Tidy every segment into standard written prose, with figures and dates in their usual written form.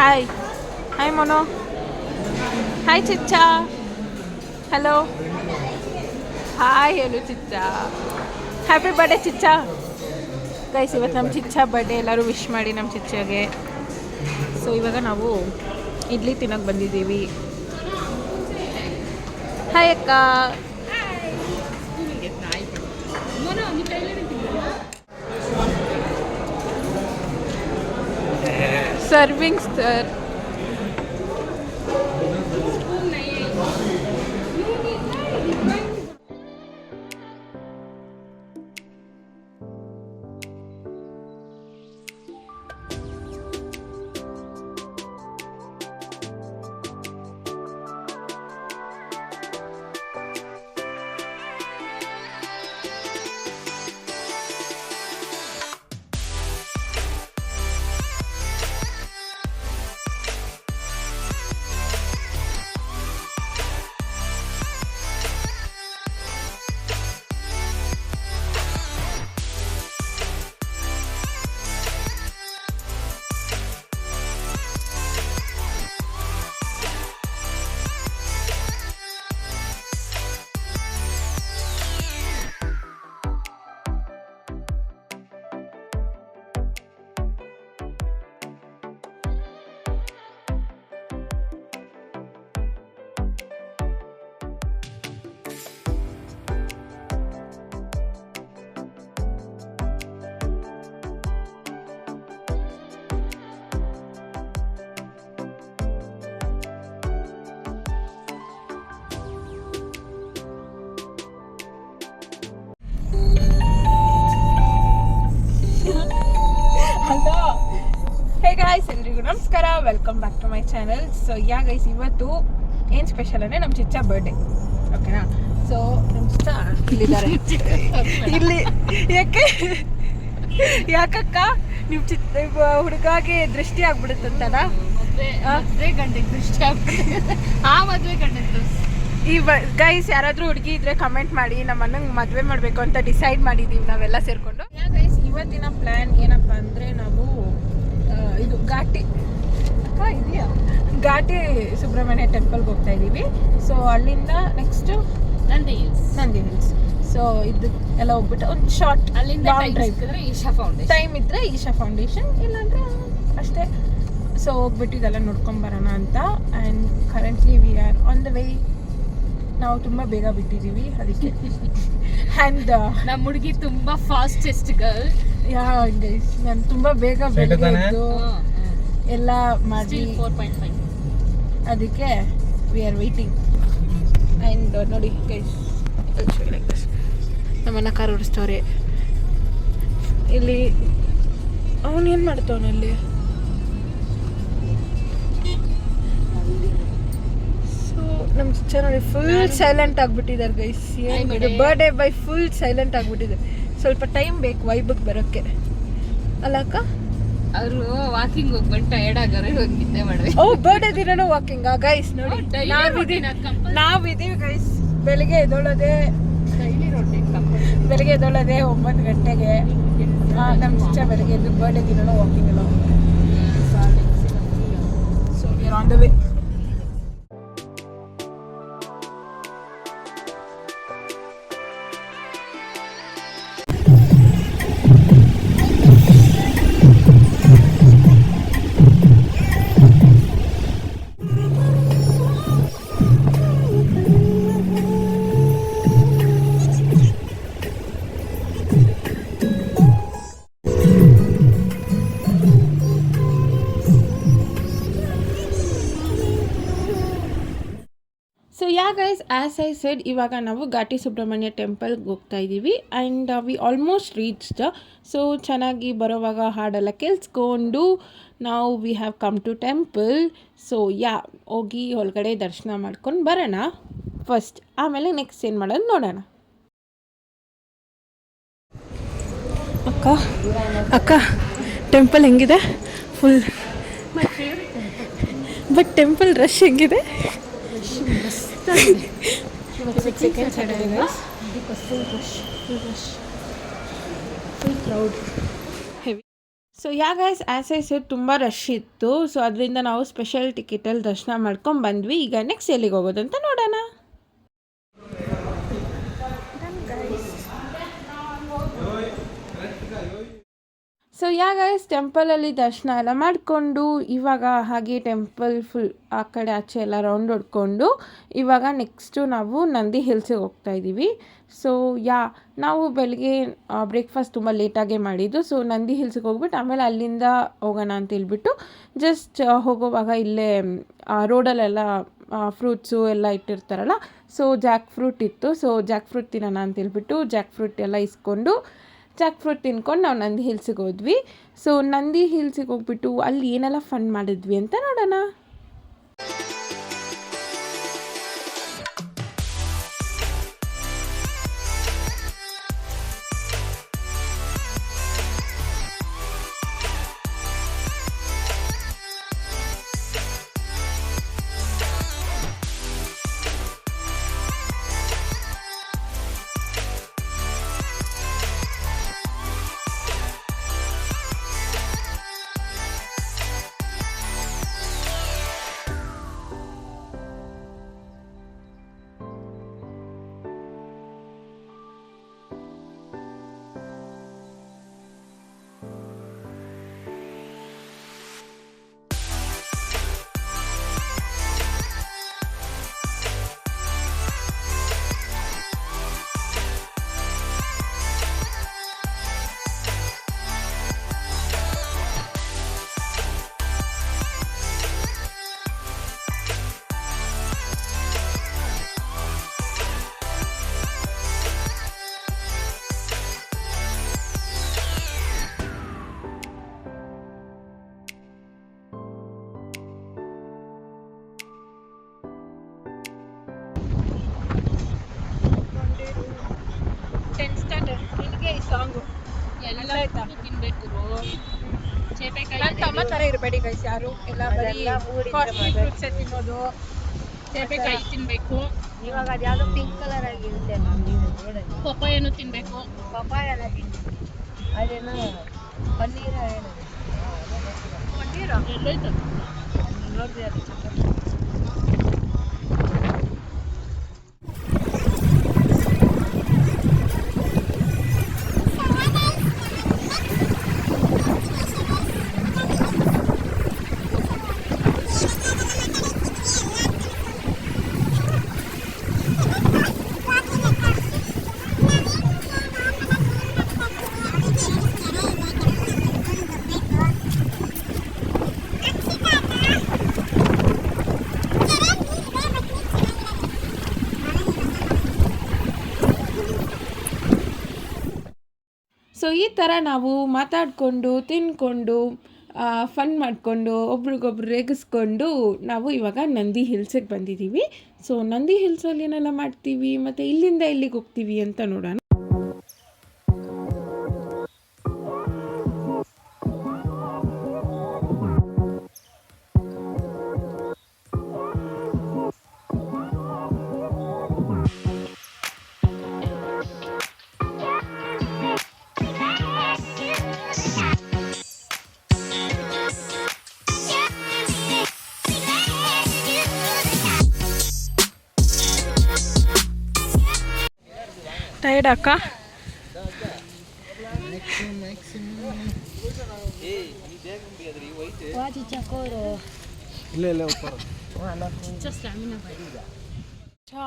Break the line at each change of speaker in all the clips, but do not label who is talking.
Hi hi Mono. Hi Chichcha. Hello hi ಹೇಳು Chichcha. Happy birthday Chichcha. Guys ಇವತ್ತು ನಮ್ಮ ಚಿಚ್ಚಾ ಬರ್ಡೇ, ಎಲ್ಲರೂ ವಿಶ್ ಮಾಡಿ ನಮ್ಮ ಚಿಚ್ಚಾಗೆ. ಸೊ ಇವಾಗ ನಾವು ಇಡ್ಲಿ ತಿನ್ನೋಕೆ ಬಂದಿದ್ದೀವಿ. ಹಾಯ್ ಅಕ್ಕ. Serving sir. ಗಾಯ್ಸ್ ಎಲ್ರಿಗೂ ನಮಸ್ಕಾರ, welcome back to my channel. So guys ಇವತ್ತು ಏನು ಸ್ಪೆಷಲ್ ಅಂದರೆ ನಮ್ಮ ಚಿಚ್ಚಾ ಬರ್ಡೇ, ಓಕೆನಾ? ಸೊ ನಮ್ಮ ಚಿಚ್ಚಾ ಇಲ್ಲಿದ್ದಾರೆ. ಇಲ್ಲಿ ಯಾಕಕ್ಕ ನಿಮ್ಮ ಹುಡುಗಾಗೆ ದೃಷ್ಟಿ ಆಗ್ಬಿಡುತ್ತಂತಲ್ಲ?
ಮದುವೆ ಗಂಡಿಗೆ ದೃಷ್ಟಿ ಆಗ್ಬಿಡುತ್ತೆ. ಆ ಮದುವೆ ಗಂಡಿದ್ದು
ಈ ಗೈಸ್ ಯಾರಾದರೂ ಹುಡುಗಿ ಇದ್ರೆ ಕಮೆಂಟ್ ಮಾಡಿ. ನಮ್ಮ ಅಣ್ಣಂಗೆ ಮದುವೆ ಮಾಡಬೇಕು ಅಂತ ಡಿಸೈಡ್ ಮಾಡಿದ್ದೀವಿ ನಾವೆಲ್ಲ ಸೇರಿಕೊಂಡು. ಗೈಸ್ ಇವತ್ತಿನ ಪ್ಲ್ಯಾನ್ ಏನಪ್ಪ ಅಂದರೆ ನಾವು ಇದು ಘಾಟಿ ಇದೆಯಾ ಘಾಟಿ ಸುಬ್ರಹ್ಮಣ್ಯ ಟೆಂಪಲ್ಗೆ ಹೋಗ್ತಾ ಇದ್ದೀವಿ. ಸೊ ಅಲ್ಲಿಂದ ನೆಕ್ಸ್ಟು
ನಂದಿ ಹಿಲ್ಸ್.
ಸೊ ಇದು ಎಲ್ಲ ಹೋಗ್ಬಿಟ್ಟು ಒಂದು ಶಾರ್ಟ್
ಅಲ್ಲಿಂದ ಟೈಮ್ ಇದ್ರೆ ಈಶಾ ಫೌಂಡೇಶನ್, ಇಲ್ಲಾಂದ್ರೆ ಅಷ್ಟೇ. ಸೊ ಹೋಗ್ಬಿಟ್ಟು ಇದೆಲ್ಲ ನೋಡ್ಕೊಂಬರೋಣ ಅಂತ. And currently V are on the way. ನಾವು ತುಂಬ ಬೇಗ ಬಿಟ್ಟಿದ್ದೀವಿ ಅದಕ್ಕೆ. ಆ್ಯಂಡ್ ನಮ್ಮ ಹುಡುಗಿ ತುಂಬ ಫಾಸ್ಟೆಸ್ಟ್ ಗರ್ಲ್.
ಗೈಸ್ ನಾನು ತುಂಬ ಬೇಗ ಬೆಳೆದು ಎಲ್ಲ ಮಾಡಿ
4.5
ಅದಕ್ಕೆ ವಿ ಆರ್ ವೆಯ್ಟಿಂಗ್. ಆ್ಯಂಡ್ ನೋಡಿ ಗೈಸ್ ನಮ್ಮನ್ನ ಕಾರ್ ಓಡಿಸ್ತವ್ರೆ. ಇಲ್ಲಿ ಅವನೇನು ಮಾಡ್ತವನಲ್ಲಿ? ಸೊ ನಮ್ಮ ಚಿಚ್ಚ ನೋಡಿ ಫುಲ್ ಸೈಲೆಂಟ್ ಆಗಿಬಿಟ್ಟಿದ್ದಾರೆ ಗೈಸ್. ಏನು ಬರ್ಡೇ ಬೈ ಫುಲ್ ಸೈಲೆಂಟ್ ಆಗಿಬಿಟ್ಟಿದೆ. ಸ್ವಲ್ಪ ಟೈಮ್ ಬೇಕು ವೈಬಿಗೆ ಬರೋಕ್ಕೆ, ಅಲ್ಲ ಅಕ್ಕ?
ಅವರು ವಾಕಿಂಗ್ ಹೋಗಿ ಬಂದು ಟಯರ್ಡ್ ಆಗಾರೆ ಹೋಗಿ ನಿದ್ದೆ ಮಾಡಿದೆ.
ಬರ್ಡೇ ದಿನನೂ ವಾಕಿಂಗ್ ಗೈಸ್. ನೋಡಿ ನಾವಿದ್ದೀವಿ ಗೈಸ್. ಬೆಳಿಗ್ಗೆ ಎದ್ದೊಳ್ಳೋದೆ 9 ಗಂಟೆಗೆ. ನಮ್ಮ ಚಿಚ್ಚ ಬೆಳಿಗ್ಗೆ ಎದ್ದು ಬರ್ಡೇ ದಿನನೂ ವಾಕಿಂಗ್ ಎಲ್ಲ. So we are on the way. So guys as I said, ಇವಾಗ ನಾವು ಘಾಟಿ ಸುಬ್ರಹ್ಮಣ್ಯ ಟೆಂಪಲ್ಗೆ ಹೋಗ್ತಾ ಇದ್ದೀವಿ. And we almost reached. So ಚೆನ್ನಾಗಿ ಬರೋವಾಗ ಹಾಡೆಲ್ಲ ಕೇಳಿಸ್ಕೊಂಡು ನಾವು we have come to temple. So ಹೋಗಿ ಒಳಗಡೆ ದರ್ಶನ ಮಾಡ್ಕೊಂಡು ಬರೋಣ ಫಸ್ಟ್, ಆಮೇಲೆ ನೆಕ್ಸ್ಟ್ ಏನು ಮಾಡೋದು ನೋಡೋಣ. ಅಕ್ಕ ಟೆಂಪಲ್ ಹೆಂಗಿದೆ? ಫುಲ್ ಬಟ್ ಟೆಂಪಲ್ ರಶ್ ಹೆಂಗಿದೆ? Second Saturday guys, full rush, full crowd, heavy. So guys as I shed ತುಂಬ ರಶ್ ಇತ್ತು. ಸೊ ಅದರಿಂದ ನಾವು ಸ್ಪೆಷಲ್ ಟಿಕೆಟಲ್ಲಿ ದರ್ಶನ ಮಾಡ್ಕೊಂಡು ಬಂದ್ವಿ. ಈಗ ನೆಕ್ಸ್ಟ್ ಎಲ್ಲಿಗೆ ಹೋಗೋದಂತ ನೋಡೋಣ. ಸೊ ಗೈಸ್ ಟೆಂಪಲಲ್ಲಿ ದರ್ಶನ ಎಲ್ಲ ಮಾಡಿಕೊಂಡು ಇವಾಗ ಹಾಗೆ ಟೆಂಪಲ್ ಫುಲ್ ಆ ಕಡೆ ಆಚೆ ಎಲ್ಲ ರೌಂಡ್ ಹೊಡ್ಕೊಂಡು ಇವಾಗ ನೆಕ್ಸ್ಟು ನಾವು ನಂದಿ ಹಿಲ್ಸಿಗೆ ಹೋಗ್ತಾಯಿದ್ದೀವಿ. ಸೊ ನಾವು ಬೆಳಗ್ಗೆ ಬ್ರೇಕ್ಫಾಸ್ಟ್ ತುಂಬ ಲೇಟಾಗೇ ಮಾಡಿದ್ದು. ಸೊ ನಂದಿ ಹಿಲ್ಸಿಗೆ ಹೋಗ್ಬಿಟ್ಟು ಆಮೇಲೆ ಅಲ್ಲಿಂದ ಹೋಗೋಣ ಅಂತ ಹೇಳ್ಬಿಟ್ಟು ಜಸ್ಟ್ ಹೋಗೋವಾಗ ಇಲ್ಲೇ ರೋಡಲ್ಲೆಲ್ಲ ಫ್ರೂಟ್ಸು ಎಲ್ಲ ಇಟ್ಟಿರ್ತಾರಲ್ಲ, ಸೊ ಜಾಕ್ ಫ್ರೂಟ್ ಇತ್ತು. ಸೊ ಜಾಕ್ ಫ್ರೂಟ್ ತಿನ್ನೋಣ ಅಂತ ಹೇಳ್ಬಿಟ್ಟು ಜಾಕ್ ಫ್ರೂಟ್ ಎಲ್ಲ ಇಸ್ಕೊಂಡು ಜಾಕ್ ಫ್ರೂಟ್ ತಿನ್ಕೊಂಡು ನಾವು ನಂದಿ ಹಿಲ್ಸಿಗೆ ಹೋದ್ವಿ. ಸೊ ನಂದಿ ಹಿಲ್ಸಿಗೆ ಹೋಗ್ಬಿಟ್ಟು ಅಲ್ಲಿ ಏನೆಲ್ಲ ಫನ್ ಮಾಡಿದ್ವಿ ಅಂತ ನೋಡೋಣ. ಸಾಂಗು ಎಲ್ಲ ತಿನ್ಬೇಕು. ತಮ್ಮ ಥರ ಇರಬೇಡಿ ಗೈಸ್, ಯಾರು ಎಲ್ಲ ಬರೀ ಕಾಸ್ಟ್ಲಿ ಫ್ರೂಟ್ಸೇ ತಿನ್ನೋದು. ಚೇಪೆಕಾಯಿ ತಿನ್ನಬೇಕು. ಇವಾಗ ಅದು ಯಾವುದೋ ಪಿಂಕ್ ಕಲರ್ ಆಗಿರುತ್ತೆ, ಪಪ್ಪಾಯನು ತಿನ್ನಬೇಕು. ಪಪ್ಪಾಯನ ತಿನ್ಬೇಕು. ಅದೇನೋ ಪನ್ನೀರ ಏನು ಪನ್ನೀರ ಎಲ್ಲೈತೆ ನೋಡಿರಿ, ಅದು ಸೊ ಈ ಥರ ನಾವು ಮಾತಾಡಿಕೊಂಡು ತಿಂದ್ಕೊಂಡು ಫನ್ ಮಾಡಿಕೊಂಡು ಒಬ್ರಿಗೊಬ್ರು ರೇಗಿಸ್ಕೊಂಡು ನಾವು ಇವಾಗ ನಂದಿ ಹಿಲ್ಸಿಗೆ ಬಂದಿದ್ದೀವಿ. ಸೊ ನಂದಿ ಹಿಲ್ಸಲ್ಲಿ ಏನೆಲ್ಲ ಮಾಡ್ತೀವಿ ಮತ್ತು ಇಲ್ಲಿಂದ ಎಲ್ಲಿಗೆ ಹೋಗ್ತೀವಿ ಅಂತ ನೋಡೋಣ. ಟೈರ್ಡ್ ಅಕ್ಕ?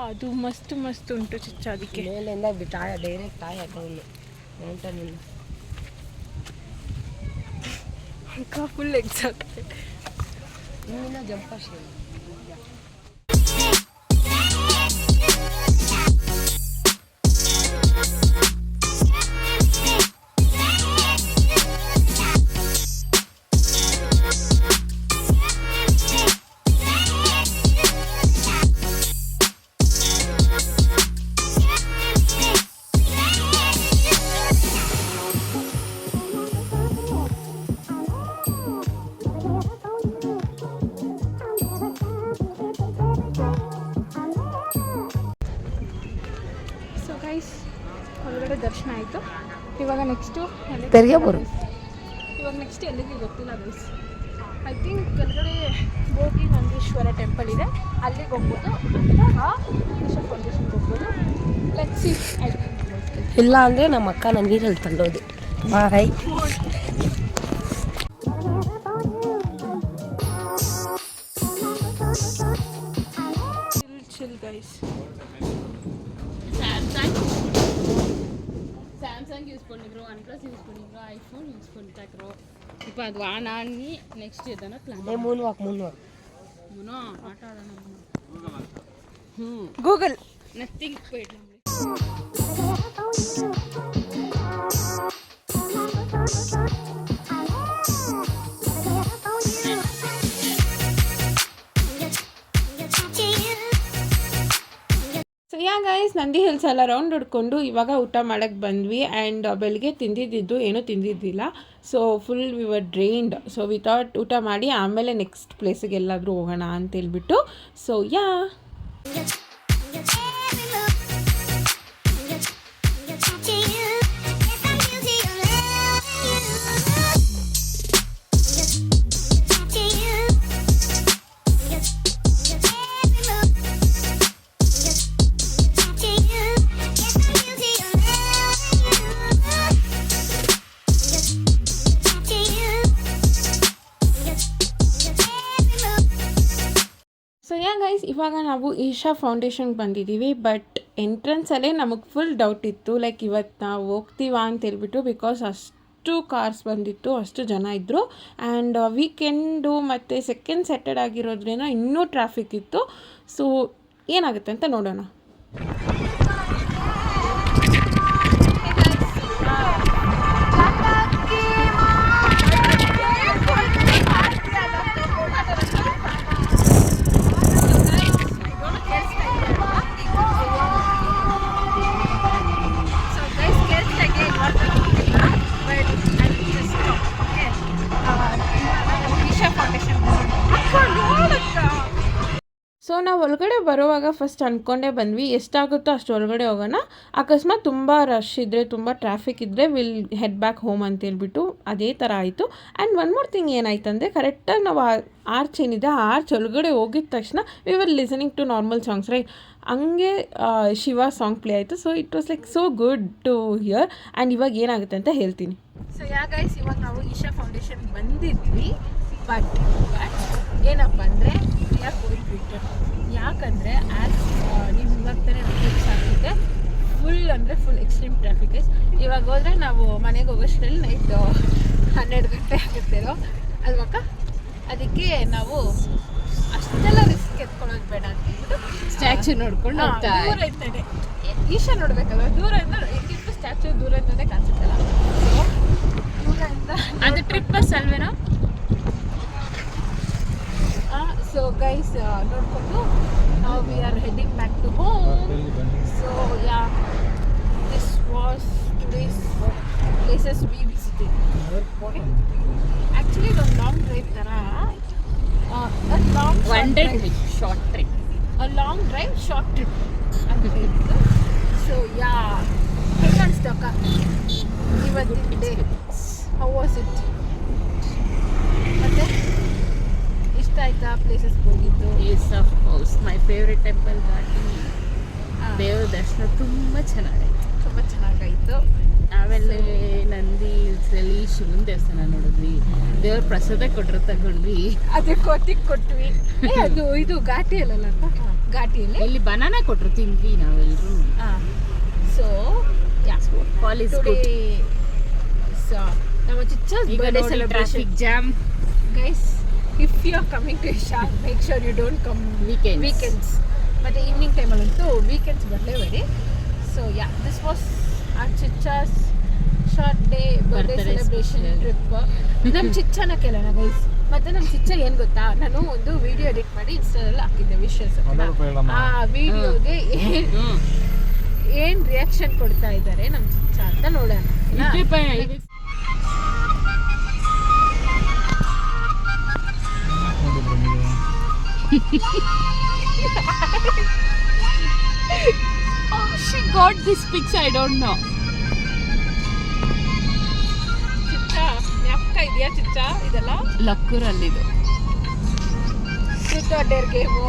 ಅದು ಮಸ್ತ್ ಮಸ್ತ್ ಉಂಟು ಚಿಚ್ಚ, ಅದಕ್ಕೆ ಮೇಲಿಂದ ಡೈರೆಕ್ಟ್ ಫುಲ್ ಎಕ್ಸಾಕ್ಟ್ ಜಂಪ್. ಹೊರಗಡೆ ದರ್ಶನ ಆಯಿತು. ಇವಾಗ ನೆಕ್ಸ್ಟು ತೆರೆಯಬಹುದು.
ಇವಾಗ ನೆಕ್ಸ್ಟ್ ಎಲ್ಲಿಗೆ ಗೊತ್ತಿಲ್ಲ ಗೈಸ್. ಐ ಥಿಂಕ್ ಕೆಳಗಡೆ ಭೋಗಿ ಮಂಗೇಶ್ವರ ಟೆಂಪಲ್ ಇದೆ, ಅಲ್ಲಿಗೆ ಹೋಗ್ಬೋದು ಅಥವಾ ಈಶಾ ಫೌಂಡೇಶನ್ಗೆ ಹೋಗ್ಬೋದು. Let's see.
ಇಲ್ಲ ಅಂದರೆ ನಮ್ಮ ಅಕ್ಕ ನನ್ನ ನೀರಲ್ಲಿ ತಳ್ಳೋದು. Bye.
Chill guys.
Samsung use பண்ணிக்கிறோம், ஒன்ப்ளஸ் யூஸ் பண்ணிக்கிறோம், ஐஃபோன் யூஸ் பண்ணிட்டாக்கிறோம். இப்போ அது வானான்னு நெக்ஸ்ட் எதனா பிளான்
ಮೂನ್ ವಾಕ್
முனோ ஆட்ட ஆடணும்.
ಗೂಗಲ್
நத்திங் போயிடலாம்.
So yeah guys, Nandi hills ಎಲ್ಲ ರೌಂಡ್ ಹೊಡ್ಕೊಂಡು ಇವಾಗ ಊಟ ಮಾಡೋಕ್ಕೆ ಬಂದ್ವಿ. ಆ್ಯಂಡ್ ಬೆಳಗ್ಗೆ ತಿಂದಿದ್ದು ಏನೂ ತಿಂದಿದ್ದಿಲ್ಲ. So full we were drained. So we thought ಊಟ ಮಾಡಿ ಆಮೇಲೆ ನೆಕ್ಸ್ಟ್ ಪ್ಲೇಸಿಗೆ ಎಲ್ಲಾದರೂ ಹೋಗೋಣ ಅಂತೇಳ್ಬಿಟ್ಟು. ಸೊ ಯಾ ಗೈಸ್, ಇವಾಗ ನಾವು ಈಶಾ ಫೌಂಡೇಶನ್ಗೆ ಬಂದಿದ್ದೀವಿ. ಬಟ್ ಎಂಟ್ರೆನ್ಸಲ್ಲೇ ನಮಗೆ ಫುಲ್ ಡೌಟ್ ಇತ್ತು, ಲೈಕ್ ಇವತ್ತು ನಾವು ಹೋಗ್ತೀವಾ ಅಂತೇಳ್ಬಿಟ್ಟು. ಬಿಕಾಸ್ ಅಷ್ಟು ಕಾರ್ಸ್ ಬಂದಿತ್ತು, ಅಷ್ಟು ಜನ ಇದ್ದರು. ಆ್ಯಂಡ್ ವೀಕೆಂಡು ಮತ್ತು ಸೆಕೆಂಡ್ ಸ್ಯಾಟರ್ಡೆ ಆಗಿರೋದ್ರಿಂದ ಇನ್ನೂ ಟ್ರಾಫಿಕ್ ಇತ್ತು. ಸೊ ಏನಾಗುತ್ತೆ ಅಂತ ನೋಡೋಣ. ಸೊ ನಾವು ಒಳಗಡೆ ಬರುವಾಗ ಫಸ್ಟ್ ಅಂದ್ಕೊಂಡೇ ಬಂದ್ವಿ, ಎಷ್ಟಾಗುತ್ತೋ ಅಷ್ಟು ಒಳಗಡೆ ಹೋಗೋಣ. ಅಕಸ್ಮಾತ್ ತುಂಬ ರಶ್ ಇದ್ದರೆ, ತುಂಬ ಟ್ರಾಫಿಕ್ ಇದ್ದರೆ ವಿಲ್ ಹೆಡ್ ಬ್ಯಾಕ್ ಹೋಮ್ ಅಂತೇಳ್ಬಿಟ್ಟು ಅದೇ ಥರ ಆಯಿತು. ಆ್ಯಂಡ್ ಒನ್ ಮೋರ್ ಥಿಂಗ್ ಏನಾಯ್ತು ಅಂದರೆ, ಕರೆಕ್ಟಾಗಿ ನಾವು ಆರ್ಚ್ ಏನಿದೆ ಆ ಆರ್ಚ್ ಒಳಗಡೆ ಹೋಗಿದ ತಕ್ಷಣ we were listening to normal songs, right? ಹಂಗೆ ಶಿವ ಸಾಂಗ್ ಪ್ಲೇ ಆಯಿತು. So it was like so good to hear. And ಇವಾಗ ಏನಾಗುತ್ತೆ ಅಂತ ಹೇಳ್ತೀನಿ.
ಸೊ ಯಾ ಗೈಸ್, ಇವಾಗ ನಾವು ಈಶಾ ಫೌಂಡೇಶನ್ ಬಂದಿದ್ವಿ. ಬಟ್ ಏನಪ್ಪ ಅಂದರೆ ವಿ ಆರ್ ಗೋಯಿಂಗ್ ರಿಟರ್ನ್. ಯಾಕಂದರೆ ಆ್ಯಸ್ ನೀವು ಇವಾಗ ತಾನೇ ಟ್ರಿಪ್ಸ್ ಆಗ್ತಿದೆ, ಫುಲ್ ಅಂದರೆ ಫುಲ್ ಎಕ್ಸ್ಟ್ರೀಮ್ ಟ್ರಾಫಿಕ್ ಐಸ್. ಇವಾಗ ಹೋದರೆ ನಾವು ಮನೆಗೆ ಹೋಗೋಷ್ಟರಲ್ಲಿ ನೈಟ್ 12 ಗಂಟೆ ಆಗುತ್ತೇನೋ ಅಲ್ವಕ್ಕ. ಅದಕ್ಕೆ ನಾವು ಅಷ್ಟೆಲ್ಲ ರಿಸ್ಕ್ ಎತ್ಕೊಳ್ಳೋದು ಬೇಡ ಅಂತ
ಸ್ಟ್ಯಾಚ್ಯೂ ನೋಡ್ಕೊಂಡು
ದೂರ ಇರ್ತದೆ. ಈಶಾ ನೋಡ್ಬೇಕಲ್ವ, ದೂರದಿಂದ ಹೆಂಗಿತ್ತು ಸ್ಟ್ಯಾಚ್ಯೂ ದೂರದಿಂದನೇ ಕಾಣಿಸುತ್ತಲ್ಲ. ಸೊ ದೂರದಿಂದ
ಅದು ಟ್ರಿಪ್ ಬಸ್ ಅಲ್ವೇನೋ.
ಸೊ ಗೈಸ್, ನೋಡ್ಕೊಂಡು ನಾವು we are heading back to home. So yeah, this was today's places we visited. Actually ಒಂದು ಲಾಂಗ್ ಡ್ರೈವ್ ಥರ,
one day trip, short trip,
long drive short trip ಅಂತ ಹೇಳಿದ್ದು. So yeah, ಹೇಗೆ ಅನಿಸ್ತಕ್ಕ ಇವತ್ತಿನ day? How was it? ಮತ್ತೆ ಇಷ್ಟ ಆಯ್ತಾ ಪ್ಲೇಸಸ್ಗೆ ಹೋಗಿದ್ದು?
Yes of course, my favourite temple Ghati. ದೇವ್ರ ದರ್ಶನ ತುಂಬ ಚೆನ್ನಾಗಾಯ್ತು,
ತುಂಬ ಚೆನ್ನಾಗಾಯಿತು.
ಆಮೇಲೆ ನಂದಿ ಹಿಲ್ಸಲ್ಲಿ ಶಿವನ ದೇವಸ್ಥಾನ ನೋಡಿದ್ವಿ. ದೇವ್ರ ಪ್ರಸಾದ ಕೊಟ್ಟರು ತಗೊಂಡ್ವಿ.
ಅದಕ್ಕೆ ಕೊತ್ತಿಗೆ ಕೊಟ್ವಿ. ಅದು ಇದು ಘಾಟಿಯಲ್ಲ, ಘಾಟಿಯಲ್ಲಿ
ಇಲ್ಲಿ ಬನಾನಾ ಕೊಟ್ಟರು, ತಿಂದ್ವಿ ನಾವೆಲ್ಲರೂ.
ಸೊ
ಕಾಲೇಜ್
ನಮ್ಮ Chichcha's birthday celebration.
Jam
guys, if you are coming to Isha, make sure you don't come weekends. ಮತ್ತು ಈವ್ನಿಂಗ್ ಟೈಮಲ್ಲಂತೂ ವೀಕೆಂಡ್ಸ್ ಬರಲೇಬೇಡಿ. So yeah, this was our Chichcha's short day birthday celebration trip. ನಮ್ಮ ಚಿಚ್ಚನ ಕೇಳೋಣ ಗೈಸ್. ಮತ್ತು ನಮ್ಮ ಚಿಚ್ಚ ಏನು ಗೊತ್ತಾ, ನಾನು ಒಂದು ವಿಡಿಯೋ ಎಡಿಟ್ ಮಾಡಿ ಇನ್ಸ್ಟಾದಲ್ಲಿ ಹಾಕಿದ್ದೆ ವಿಷಸ್. ಆ ವಿಡಿಯೋಗೆ ಏನು ರಿಯಾಕ್ಷನ್ ಕೊಡ್ತಾ ಇದ್ದಾರೆ ನಮ್ಮ ಚಿಚ್ಚ ಅಂತ ನೋಡೋಣ.
Oh, she got this pics, I don't know.
ಚಿಚ್ಚ, ಇದೆಯಾ ಚಿಚ್ಚ ಇದೆಲ್ಲ
ಲಕ್ಕೂರಲ್ಲಿದು
ಟ್ರೂತ್ ಆರ್ ಡೇರ್ ಗೇಮು.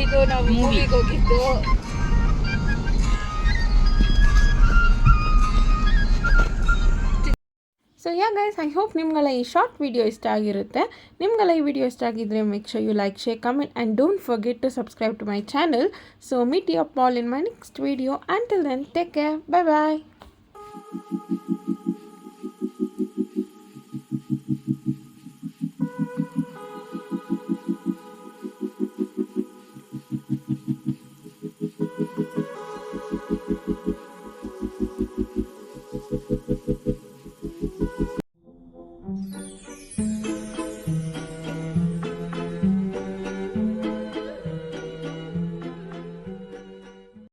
ಇದು ನಾವು ಮೂವಿಗೆ ಹೋಗಿದ್ದು.
So yeah guys, I hope ನಿಮ್ಗೆಲ್ಲ ಈ ಶಾರ್ಟ್ ವಿಡಿಯೋ ಇಷ್ಟ ಆಗಿರುತ್ತೆ. ನಿಮ್ಗೆಲ್ಲ ಈ ವಿಡಿಯೋ ಇಷ್ಟ ಆಗಿದ್ರೆ make sure you like, share, comment and don't forget to subscribe to my channel. So meet you up all in my next video. Until then, take care. Bye bye.